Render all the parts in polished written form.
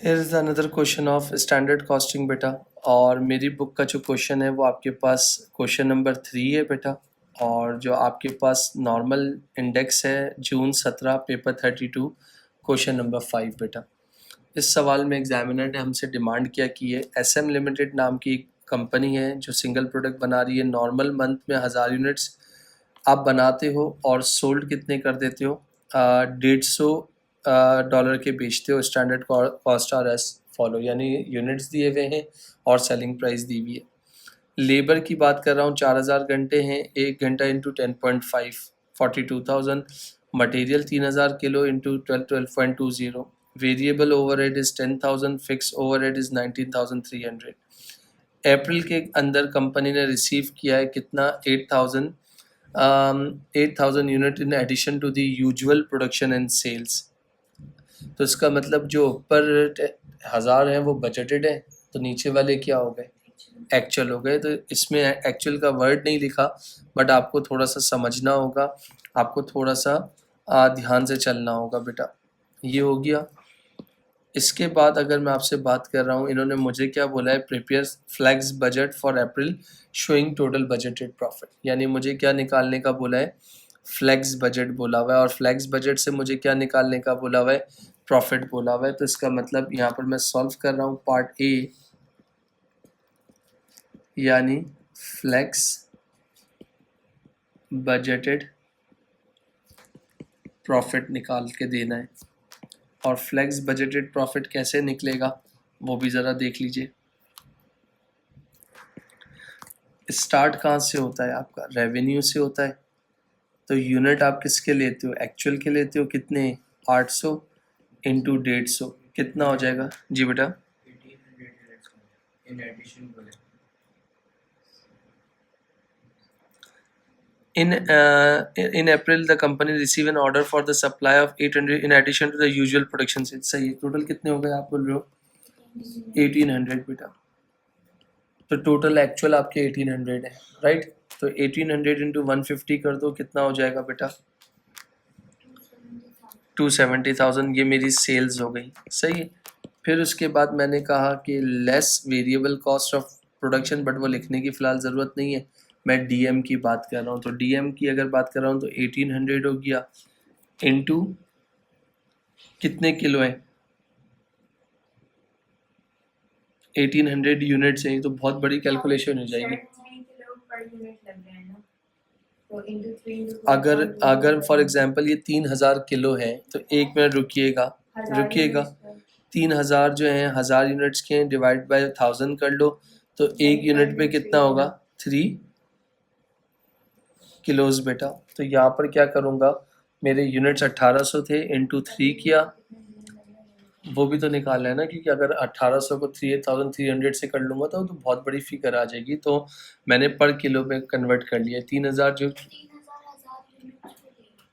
Here is another question of standard costing बेटा। और मेरी बुक का जो क्वेश्चन है वो आपके पास क्वेश्चन नंबर 3 है बेटा। और जो आपके पास नॉर्मल इंडेक्स है जून 17 पेपर 32 क्वेश्चन नंबर 5 बेटा। इस सवाल में एग्जामिनर ने हमसे डिमांड किया कि ये SM लिमिटेड नाम की कंपनी है जो सिंगल प्रोडक्ट बना रही है। नॉर्मल मंथ में 1000 यूनिट्स आप बनाते हो और सोल्ड कितने कर देते हो, $150 के बेचते हो। Standard cost are as follow, यानी यूनिट्स दिए हुए हैं और सेलिंग प्राइस दी हुई है। लेबर की बात कर रहा हूँ, 4000 घंटे हैं, 1 घंटा into 10.5 42,000। Material 3000 kilo into 12.20। Variable overhead is 10,000, fix overhead is 19,300। April के अंदर कंपनी ने रिसीव किया है कितना, 8,000 unit in addition to the usual production and sales. तो इसका मतलब जो ऊपर 1000 है वो बजटेड है, तो नीचे वाले क्या हो गए, एक्चुअल हो गए। तो इसमें एक्चुअल का वर्ड नहीं लिखा, बट आपको थोड़ा सा समझना होगा, आपको थोड़ा सा ध्यान से चलना होगा बेटा। ये हो गया। इसके बाद अगर मैं आपसे बात कर रहा हूँ, इन्होंने मुझे क्या बोला है, prepare flex budget for April showing total budgeted profit, यानी मुझे क्या निकालने का बोला है, फ्लेक्स बजट बोला हुआ है। और फ्लेक्स बजट से मुझे क्या निकालने का बोला हुआ है, प्रॉफिट बोला हुआ है। तो इसका मतलब यहाँ पर मैं सॉल्व कर रहा हूँ पार्ट ए, यानी फ्लेक्स बजटेड प्रॉफिट निकाल के देना है। और फ्लेक्स बजटेड प्रॉफिट कैसे निकलेगा वो भी ज़रा देख लीजिए। स्टार्ट कहाँ से होता है आपका, रेवेन्यू से होता है। तो यूनिट आप किसके लेते हो, एक्चुअल के लेते हो। कितने, 800 इंटू 150 कितना हो जाएगा जी बेटा, in April the company received an order for the supply of 800 in addition to the usual production sales। सही है। टोटल कितने हो गए आप बोल रहे हो, 1800 बेटा। तो टोटल एक्चुअल आपके 1800 है, राइट। तो 1800 इंटू 150 कर दो, कितना हो जाएगा बेटा, 270,000। ये मेरी सेल्स हो गई, सही है। फिर उसके बाद मैंने कहा कि less variable cost of production, but वो लिखने की फ़िलहाल ज़रूरत नहीं है, मैं डीएम की बात कर रहा हूँ। तो डीएम की अगर बात कर रहा हूँ तो 1800 हो गया इनटू कितने किलो है, 1800 यूनिट्स हैं, तो बहुत बड़ी कैलकुलेशन हो जाएगी। अगर फॉर एग्जांपल ये 3000 किलो है, तो एक मिनट रुकिएगा, 3000 जो है 1000 यूनिट्स के हैं, डिवाइड बाय 1000 कर लो, तो एक यूनिट पे कितना होगा, 3 किलोज बेटा। तो यहाँ पर क्या करूँगा, मेरे यूनिट्स 1800 थे, इंटू 3 किया, वो भी तो निकालना है ना, क्योंकि अगर 1800 को 3300 से कर लूँगा तो बहुत बड़ी फिगर आ जाएगी। तो मैंने पर किलो में कन्वर्ट कर लिया। 3000 जो,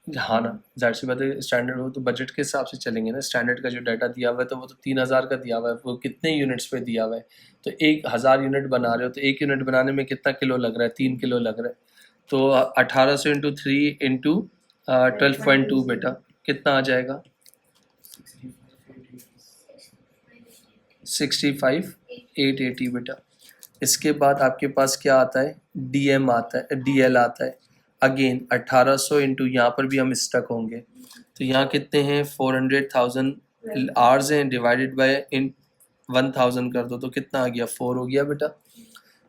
हाँ ना, जाहिर सी बात है, स्टैंडर्ड हो तो बजट के हिसाब से चलेंगे ना। स्टैंडर्ड का जो डाटा दिया हुआ है तो वो तो 3000 का दिया हुआ है, वो कितने यूनिट्स पे दिया हुआ है। तो 1000 यूनिट बना रहे हो तो 1 यूनिट बनाने में कितना किलो लग रहा है, 3 किलो लग रहा है। तो 1800 इंटू 3 इंटू 12.2 बेटा, कितना आ जाएगा, 65,880 बेटा। इसके बाद आपके पास क्या आता है, डीएम आता है, डीएल आता है। अगेन 1800 इंटू, यहाँ पर भी हम स्टक होंगे, तो यहाँ कितने हैं, 400,000 आवर्स हैं, डिवाइडेड बाय इन 1000 कर दो, तो कितना आ गया, 4 हो गया बेटा।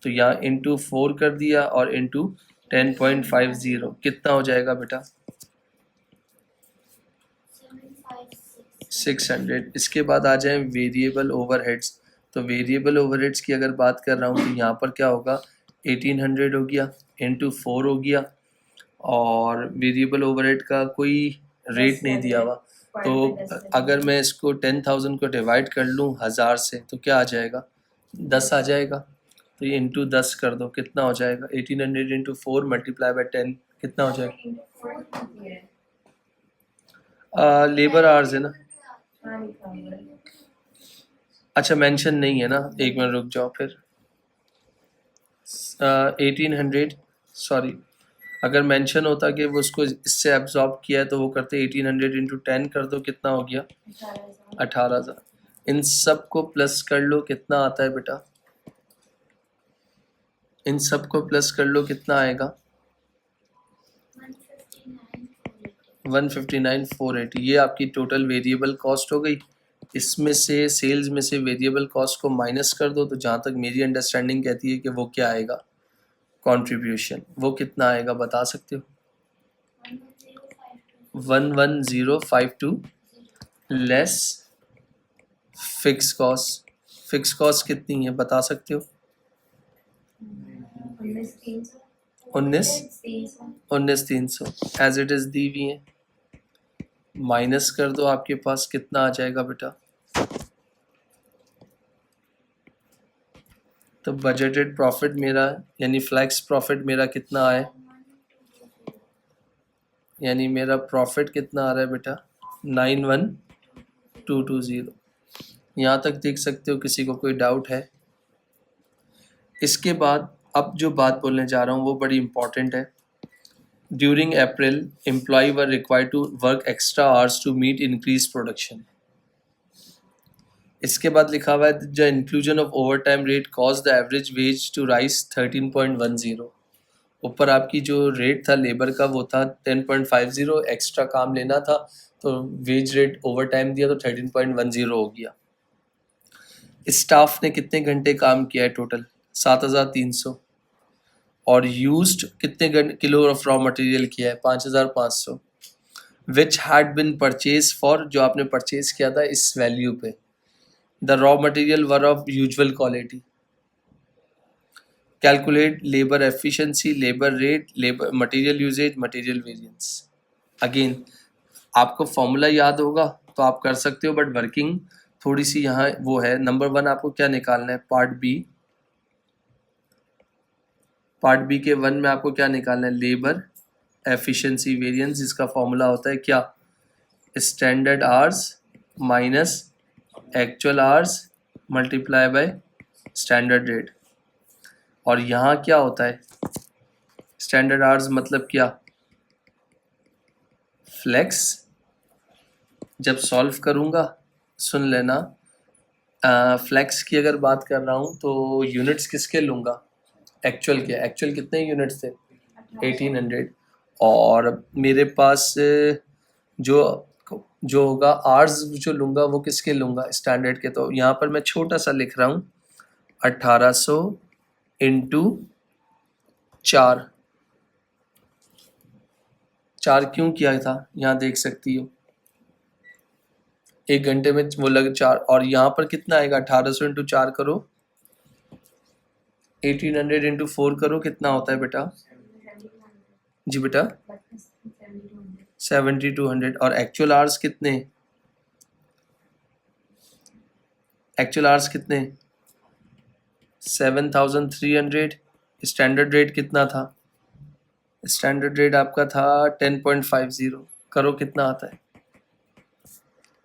तो यहाँ इंटू 4 कर दिया और इंटू 10.50 कितना हो जाएगा बेटा, 600। इसके बाद आ जाए वेरिएबल ओवरहेड्स। तो वेरिएबल ओवरहेड्स की अगर बात कर रहा हूँ तो यहाँ पर क्या होगा, 1800 हो गया, इंटू 4 हो गया, और वेरिएबल ओवरहेड का कोई रेट नहीं दिया हुआ। तो अगर मैं इसको 10,000 को डिवाइड कर लूँ 1000 से, तो क्या आ जाएगा, 10 आ जाएगा। तो ये इंटू 10 कर दो, कितना हो जाएगा, 1800 इंटू 4 मल्टीप्लाई बाई 10 कितना हो जाएगा, लेबर आवर्स है ना, अच्छा मेंशन नहीं है ना, एक मिनट रुक जाओ फिर। 1800, सॉरी, अगर मेंशन होता कि वो उसको इससे एब्जॉर्ब किया है तो वो करते 1800 इंटू 10 कर दो, कितना हो गया, 18,000। इन सब को प्लस कर लो, कितना आता है बेटा? इन सब को प्लस कर लो, कितना आएगा? 159,480। ये आपकी टोटल वेरिएबल कॉस्ट हो गई। इसमें से सेल्स में से वेरिएबल कॉस्ट को माइनस कर दो, तो जहाँ तक मेरी अंडरस्टैंडिंग कहती है कि वो क्या आएगा, कंट्रीब्यूशन। वो कितना आएगा बता सकते हो? 11052 less fix cost. Fix cost कितनी है बता सकते हो? 19,300 एज इट इज दी हुई है। माइनस कर दो, आपके पास कितना आ जाएगा बेटा? तो बजटेड प्रॉफिट मेरा यानी फ्लैक्स प्रॉफिट मेरा कितना आए, यानी मेरा प्रॉफिट कितना आ रहा है बेटा? 91,220। यहाँ तक देख सकते हो, किसी को कोई डाउट है? इसके बाद अब जो बात बोलने जा रहा हूँ वो बड़ी इंपॉर्टेंट है। During April employ were required to work extra hours to meet increase production. इसके बाद लिखा हुआ है the inclusion of overtime rate cause the average wage to rise 13.10। ऊपर आपकी जो रेट था लेबर का वो था 10.50, एक्स्ट्रा काम लेना था तो वेज रेट ओवर टाइम दिया तो 13.10 हो गया। स्टाफ ने कितने घंटे काम किया है टोटल? 7,300। और यूज्ड कितने किलो ऑफ रॉ मटेरियल किया है? 5,500। Which had been purchase for, जो आपने परचेज किया था इस वैल्यू पे। The raw material were of usual quality. Calculate labour efficiency, labour rate, labour material usages, material variance. Again आपको फॉर्मूला याद होगा तो आप कर सकते हो, बट वर्किंग थोड़ी सी यहाँ वो है। नंबर 1 आपको क्या निकालना है? Part B. पार्ट बी के 1 में आपको क्या निकालना है? लेबर एफिशिएंसी वेरिएंस, जिसका फॉर्मूला होता है क्या? Standard hours minus actual hours multiply by standard rate. और यहाँ क्या होता है? स्टैंडर्ड आवर्स मतलब क्या? फ्लेक्स। जब सॉल्व करूँगा सुन लेना, फ्लेक्स की अगर बात कर रहा हूँ तो यूनिट्स किसके लूँगा? एक्चुअल के। एक्चुअल कितने यूनिट्स थे? 1800। और मेरे पास जो जो होगा आर्स जो लूँगा वो किसके लूँगा? स्टैंडर्ड के। तो यहाँ पर मैं छोटा सा लिख रहा हूँ 1800 इंटू 4। 4 क्यों किया था यहाँ देख सकती हो, 1 घंटे में वो लग 4। और यहाँ पर कितना आएगा? 1800 इंटू 4 करो, 1800 इंटू 4 करो, कितना होता है बेटा? जी बेटा 7200। और एक्चुअल आवर्स कितने? एक्चुअल आवर्स कितने? 7300। स्टैंडर्ड रेट कितना था? स्टैंडर्ड रेट आपका था 10.50। करो कितना आता है?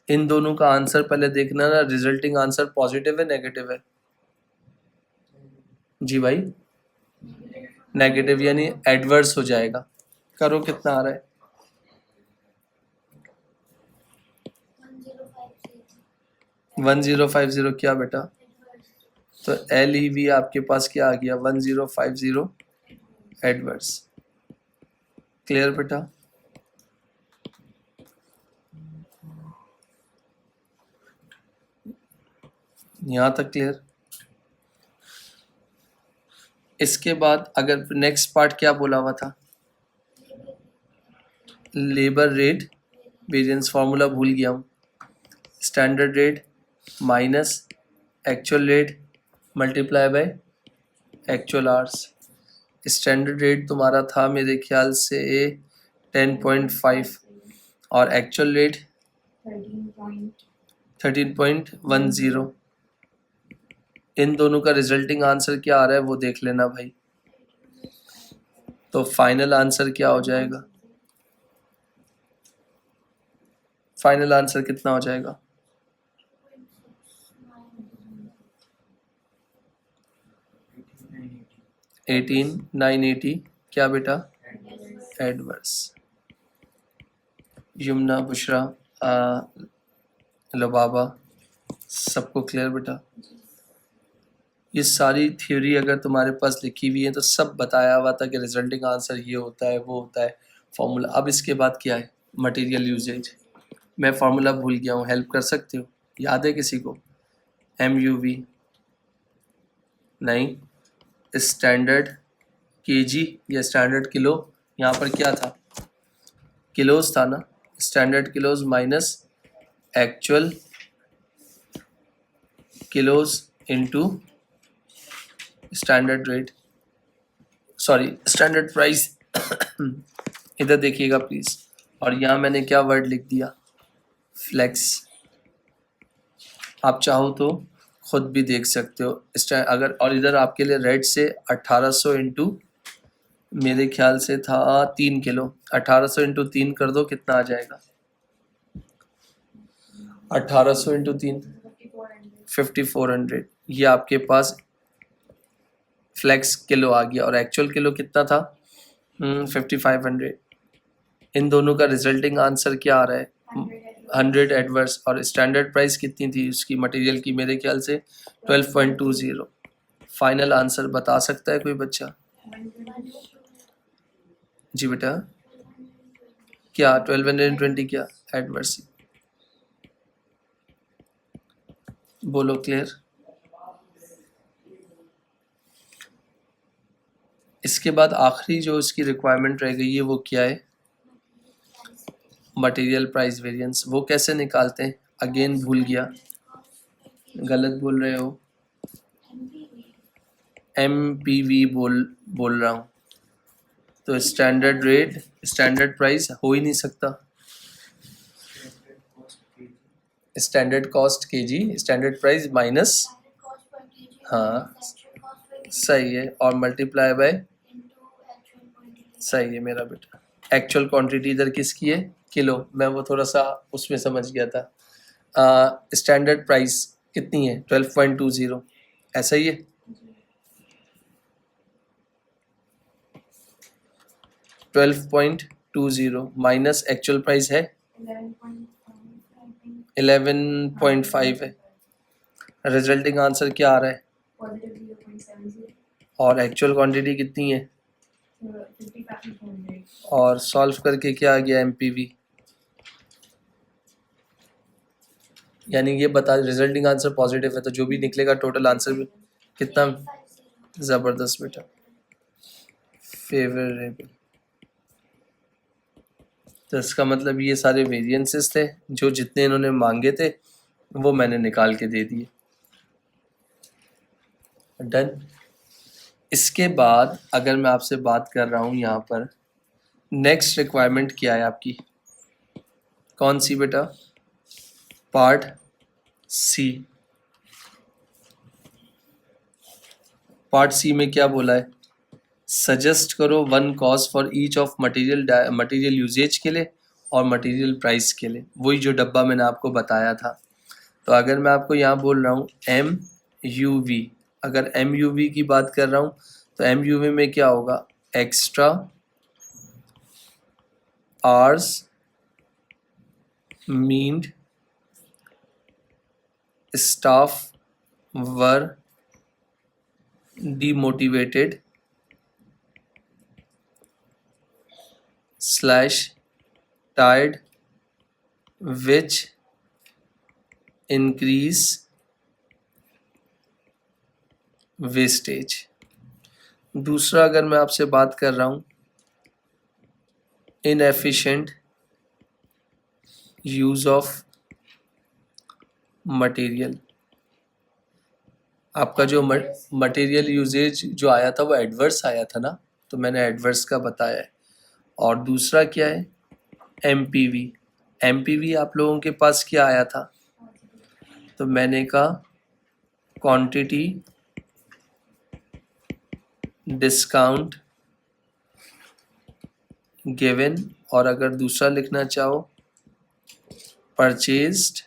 इन दोनों का आंसर पहले देखना ना, रिजल्टिंग आंसर पॉजिटिव है नेगेटिव है? जी भाई नेगेटिव, यानी एडवर्स हो जाएगा। करो कितना आ रहा है? 1050। क्या बेटा? तो LEV आपके पास क्या आ गया? 1050 एडवर्स। क्लियर बेटा? यहाँ तक क्लियर? इसके बाद अगर नेक्स्ट पार्ट क्या बोला हुआ था? लेबर रेट वेरिएंस, फार्मूला भूल गया हूँ। Standard rate minus actual rate multiply by actual hours. Standard rate तुम्हारा था मेरे ख्याल से 10.5 और एक्चुअल रेट 13.10। इन दोनों का रिजल्टिंग आंसर क्या आ रहा है वो देख लेना भाई। तो फाइनल आंसर क्या हो जाएगा? फाइनल आंसर कितना हो जाएगा? 18,980। क्या बेटा? एडवर्स। यमुना, बुशरा, लबाबा, सबको क्लियर बेटा? ये सारी थ्योरी अगर तुम्हारे पास लिखी हुई है तो सब बताया हुआ था कि रिजल्टिंग आंसर ये होता है, वो होता है, फॉर्मूला। अब इसके बाद क्या है? Material usage. मैं फार्मूला भूल गया हूँ, हेल्प कर सकते हो? याद है किसी को? MUV नहीं, स्टैंडर्ड केजी या स्टैंडर्ड किलो? यहाँ पर क्या था? किलोज था ना? Standard kilos minus actual kilos into standard rate, sorry standard price. इधर देखिएगा प्लीज। और यहाँ मैंने क्या वर्ड लिख दिया? फ्लेक्स। आप चाहो तो खुद भी देख सकते हो अगर, और इधर आपके लिए रेट से 1800 इंटू, मेरे ख्याल से था 3 किलो, 1800 इंटू 3 कर दो, कितना आ जाएगा? 1800 इंटू 3 5400। ये आपके पास फ्लेक्स किलो आ गया। और एक्चुअल किलो कितना था? 5500। इन दोनों का रिजल्टिंग आंसर क्या आ रहा है? 100 एडवर्स। और स्टैंडर्ड प्राइस कितनी थी उसकी मटेरियल की? मेरे ख्याल से 12.20। फाइनल आंसर बता सकता है कोई बच्चा? जी बेटा, क्या 1220 क्या एडवर्स? बोलो क्लियर? इसके बाद आखिरी जो इसकी रिक्वायरमेंट रह गई है वो क्या है? Material price variance. वो कैसे निकालते हैं? अगेन भूल गया, गलत बोल रहे हो। MPV बोल रहा हूँ। तो स्टैंडर्ड रेट, स्टैंडर्ड प्राइस हो ही नहीं सकता। Standard cost KG, standard price minus, हाँ सही है, और मल्टीप्लाई बाय, सही है मेरा बेटा। एक्चुअल क्वांटिटी इधर किसकी है? किलो। मैं वो थोड़ा सा उसमें समझ गया था। स्टैंडर्ड प्राइस कितनी है? 12.20। ऐसा ही है? 12.20 माइनस एक्चुअल प्राइस है 11.5 है। रिजल्टिंग आंसर क्या आ रहा है? और एक्चुअल क्वांटिटी कितनी है? और सॉल्व करके क्या आ गया? MPV। यानी ये बता, रिजल्टिंग आंसर पॉजिटिव है तो जो भी निकलेगा टोटल आंसर भी कितना? जबरदस्त बेटा, फेवरेबल। तो इसका मतलब ये सारे वेरिएंसेस थे, जो जितने इन्होंने मांगे थे वो मैंने निकाल के दे दिए। डन। इसके बाद अगर मैं आपसे बात कर रहा हूँ यहाँ पर, नेक्स्ट रिक्वायरमेंट क्या है आपकी? कौन सी बेटा? पार्ट सी। पार्ट सी में क्या बोला है? सजेस्ट करो one cost for each of material usages के लिए और मटेरियल प्राइस के लिए। वही जो डब्बा मैंने आपको बताया था। तो अगर मैं आपको यहाँ बोल रहा हूँ MUV, अगर MUV की बात कर रहा हूँ तो MUV में क्या होगा? Extra hours meant staff were demotivated / tired which increase wastage। दूसरा अगर मैं आपसे बात कर रहा हूँ inefficient use of material। आपका जो मटेरियल यूजेज जो आया था वो एडवर्स आया था ना, तो मैंने एडवर्स का बताया है। और दूसरा क्या है? MPV। MPV आप लोगों के पास क्या आया था? तो मैंने कहा क्वांटिटी डिस्काउंट गिवन, और अगर दूसरा लिखना चाहो परचेज्ड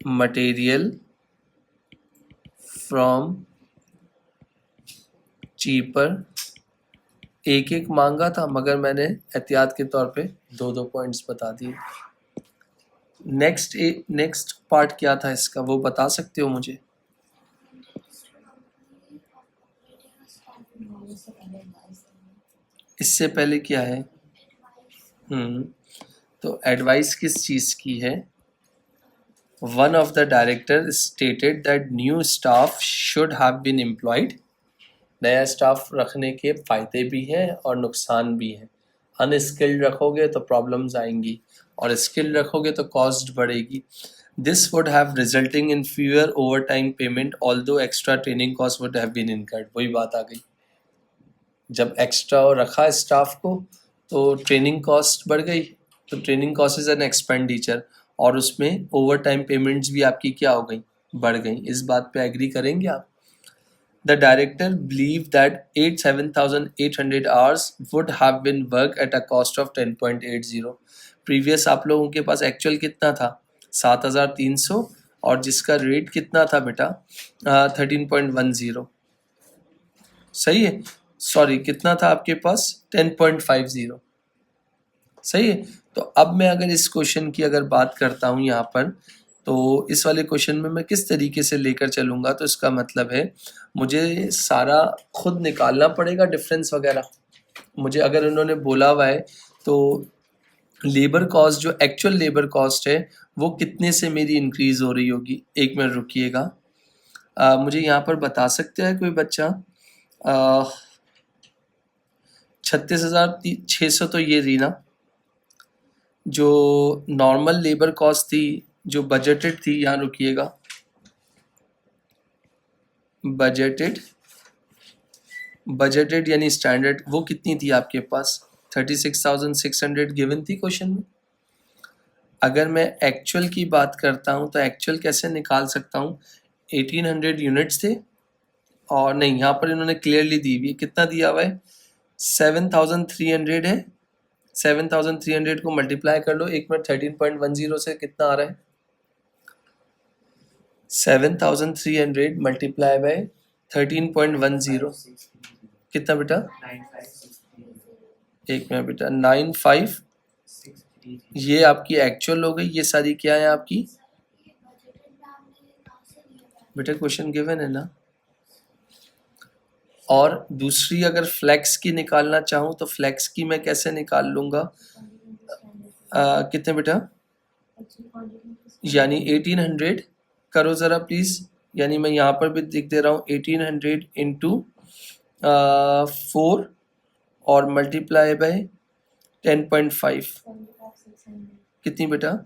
मटेरियल फ्रॉम cheaper एक एक मांगा था, मगर मैंने एहतियात के तौर पे दो दो पॉइंट्स बता दिए। नेक्स्ट पार्ट क्या था इसका, वो बता सकते हो मुझे? इससे पहले क्या है? तो एडवाइस किस चीज़ की है? One of the director stated that new staff should have been employed. नया स्टाफ रखने के फ़ायदे भी हैं और नुकसान भी हैं। अनस्किल्ड रखोगे तो प्रॉब्लम्स आएंगी, और स्किल्ड रखोगे तो कॉस्ट बढ़ेगी। This would have resulting in fewer over time payment although extra training cost would have been incurred. वही बात आ गई, जब एक्स्ट्रा रखा स्टाफ को तो ट्रेनिंग कॉस्ट बढ़ गई, तो training cost is an expenditure, और उसमें ओवर टाइम पेमेंट्स भी आपकी क्या हो गई, बढ़ गई। इस बात पे एग्री करेंगे आप? The director believed that 7,800 hours would have been worked at a cost of 10.80. Previous आप लोगों के पास एक्चुअल कितना था? 7,300, और जिसका रेट कितना था बेटा? 13.10। सही है? सॉरी, कितना था आपके पास? 10.50। सही है? तो अब मैं अगर इस क्वेश्चन की अगर बात करता हूँ यहाँ पर, तो इस वाले क्वेश्चन में मैं किस तरीके से लेकर चलूँगा, तो इसका मतलब है मुझे सारा खुद निकालना पड़ेगा डिफरेंस वगैरह। मुझे अगर उन्होंने बोला हुआ है तो लेबर कॉस्ट, जो एक्चुअल लेबर कॉस्ट है, वो कितने से मेरी इंक्रीज हो रही होगी। एक मिनट रुकिएगा, मुझे यहाँ पर बता सकते हैं कोई बच्चा? 36,600 तो ये रही ना, जो नॉर्मल लेबर कॉस्ट थी, जो बजटेड थी। यहाँ रुकिएगा, बजटेड यानी स्टैंडर्ड, वो कितनी थी आपके पास? 36,600 गिवन थी क्वेश्चन में। अगर मैं एक्चुअल की बात करता हूँ तो एक्चुअल कैसे निकाल सकता हूँ? 1800 यूनिट्स थे, और नहीं, यहाँ पर इन्होंने क्लियरली दी हुई है, कितना दिया हुआ है? 7,300 है। 7,300 को मल्टीप्लाई कर लो, एक मिनट, 13.10 से कितना आ रहा है? 7,300 मल्टीप्लाई बाय 13.10, कितना बेटा? एक मिनट बेटा, 95। ये आपकी एक्चुअल हो गई, ये सारी क्या है आपकी? बेटा क्वेश्चन गिवन है ना। और दूसरी अगर फ्लेक्स की निकालना चाहूँ तो फ्लेक्स की मैं कैसे निकाल लूँगा? कितने बेटा? यानी 1800 करो ज़रा प्लीज़, यानी मैं यहाँ पर भी लिख दे रहा हूँ 1800 इंटू 4 और मल्टीप्लाई बाय 10.5, कितनी बेटा?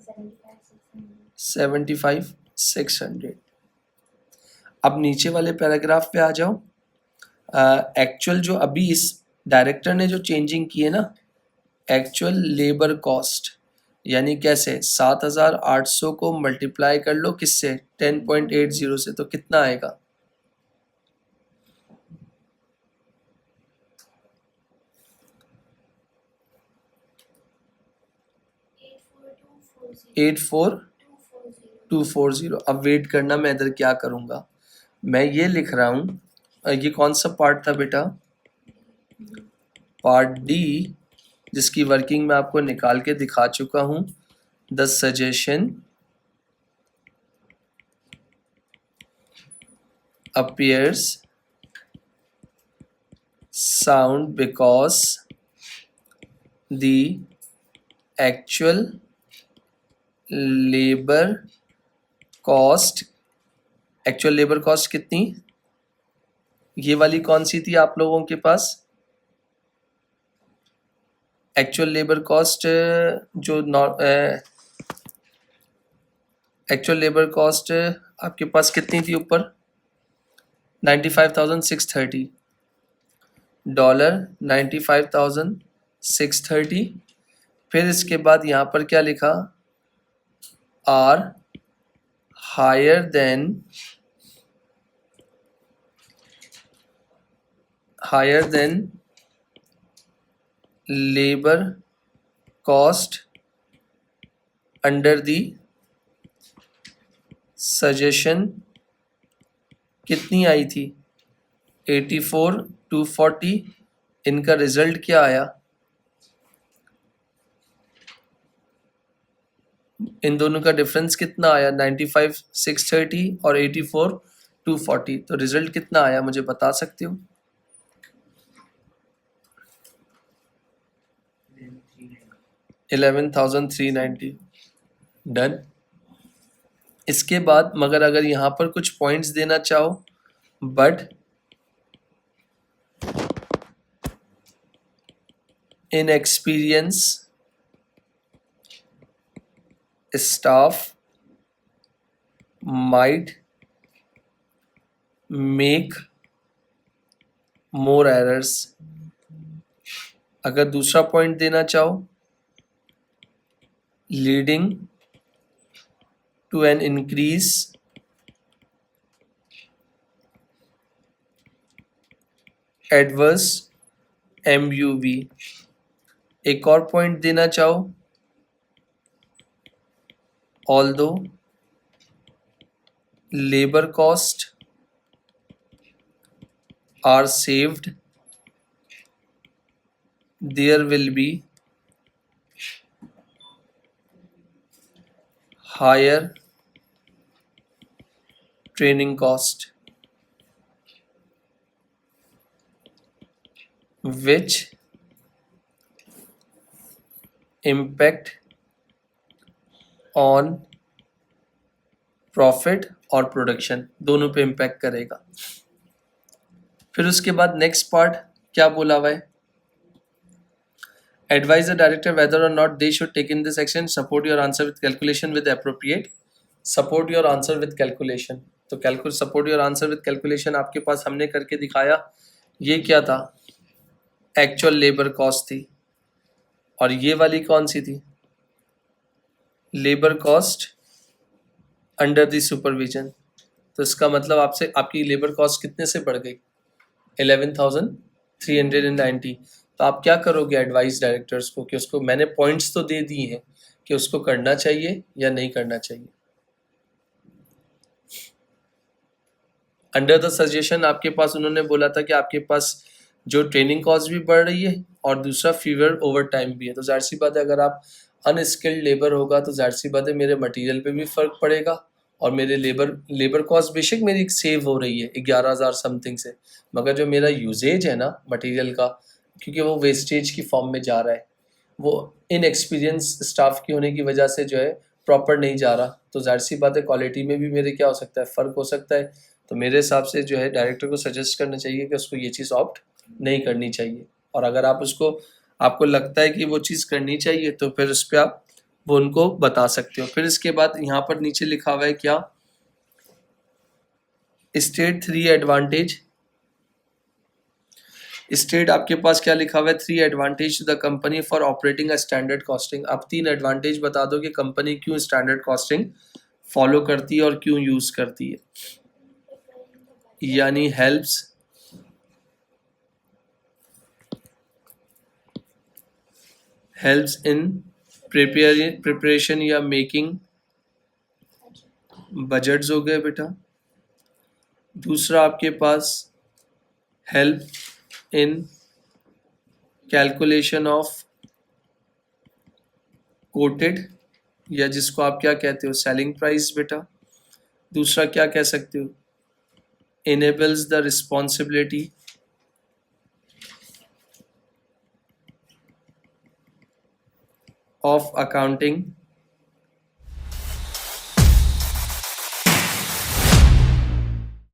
75,600। अब नीचे वाले पैराग्राफ पे आ जाओ। एक्चुअल जो अभी इस डायरेक्टर ने जो चेंजिंग की है ना, एक्चुअल लेबर कॉस्ट, यानी कैसे? 7,800 को मल्टीप्लाई कर लो किससे? 10.80 से, तो कितना आएगा? Eight four 240। अब वेट करना, मैं इधर क्या करूँगा, मैं ये लिख रहा हूँ, ये कौन सा पार्ट था बेटा? पार्ट डी, जिसकी वर्किंग मैं आपको निकाल के दिखा चुका हूँ। The suggestion appears sound because the actual labor cost, actual labour cost कितनी? ये वाली कौन सी थी आप लोगों के पास? एक्चुअल लेबर कॉस्ट, जो एक्चुअल लेबर कॉस्ट आपके पास कितनी थी ऊपर? 95,630 डॉलर, 95,630। फिर इसके बाद यहाँ पर क्या लिखा? Are higher than labour cost under the suggestion. कितनी आई थी? 84,240 इनका रिजल्ट क्या आया, इन दोनों का डिफरेंस कितना आया, 95 630 और 84 240, तो रिजल्ट कितना आया मुझे बता सकते हो? 11,390। डन। इसके बाद मगर अगर यहाँ पर कुछ पॉइंट्स देना चाहो, but in experience staff might make more errors, अगर दूसरा पॉइंट देना चाहो, leading to an increase adverse MUV, एक और पॉइंट देना चाहो, although labor cost are saved, there will be higher training cost, which impact on profit और production दोनों पे इम्पैक्ट करेगा। फिर उसके बाद नेक्स्ट पार्ट क्या बोला हुआ है, एडवाइज द डायरेक्टर वेदर और not they should take in this action, support your answer with calculation with appropriate, support your answer with calculation, तो support your answer with calculation आपके पास हमने करके दिखाया, ये क्या था, एक्चुअल लेबर कॉस्ट थी, और ये वाली कौन सी थी, labour cost under the supervision, तो इसका मतलब आपसे आपकी लेबर कॉस्ट कितने से बढ़ गई, 11,390। तो आप क्या करोगे एडवाइस डायरेक्टर्स को कि उसको, मैंने पॉइंट्स तो दे दिए हैं कि उसको करना चाहिए या नहीं करना चाहिए। अंडर द सजेशन आपके पास उन्होंने बोला था कि आपके पास जो ट्रेनिंग कॉस्ट भी बढ़ रही है और दूसरा फीवर ओवर टाइम भी है, तो जाहिर सी बात है अगर आप अनस्किल्ड लेबर होगा तो जाहिर सी बात है मेरे मटेरियल पे भी फर्क पड़ेगा और मेरे लेबर कॉस्ट बेशक मेरी सेव हो रही है 11,000 समथिंग से, मगर जो मेरा यूजेज है ना मटेरियल का, क्योंकि वो वेस्टेज की फॉर्म में जा रहा है, वो इनएक्सपीरियंस स्टाफ की होने की वजह से जो है प्रॉपर नहीं जा रहा, तो जाहिर सी बात है क्वालिटी में भी मेरे क्या हो सकता है, फ़र्क हो सकता है। तो मेरे हिसाब से जो है डायरेक्टर को सजेस्ट करना चाहिए कि उसको ये चीज़ ऑप्ट नहीं करनी चाहिए, और अगर आप उसको आपको लगता है कि वो चीज़ करनी चाहिए तो फिर उस पर आप वो उनको बता सकते हो। फिर इसके बाद यहाँ पर नीचे लिखा हुआ है क्या, स्टेट 3 एडवांटेज, स्टेट आपके पास क्या लिखा हुआ है, 3 advantage to the company for operating a standard costing, आप 3 एडवांटेज बता दो कि कंपनी क्यों स्टैंडर्ड कॉस्टिंग फॉलो करती है और क्यों यूज करती है, यानी हेल्प्स इन प्रिपरेशन या मेकिंग बजट्स हो गए बेटा। दूसरा आपके पास help in calculation of quoted, या जिसको आप क्या कहते हो सेलिंग प्राइस बेटा। दूसरा क्या कह सकते हो, enables the responsibility of accounting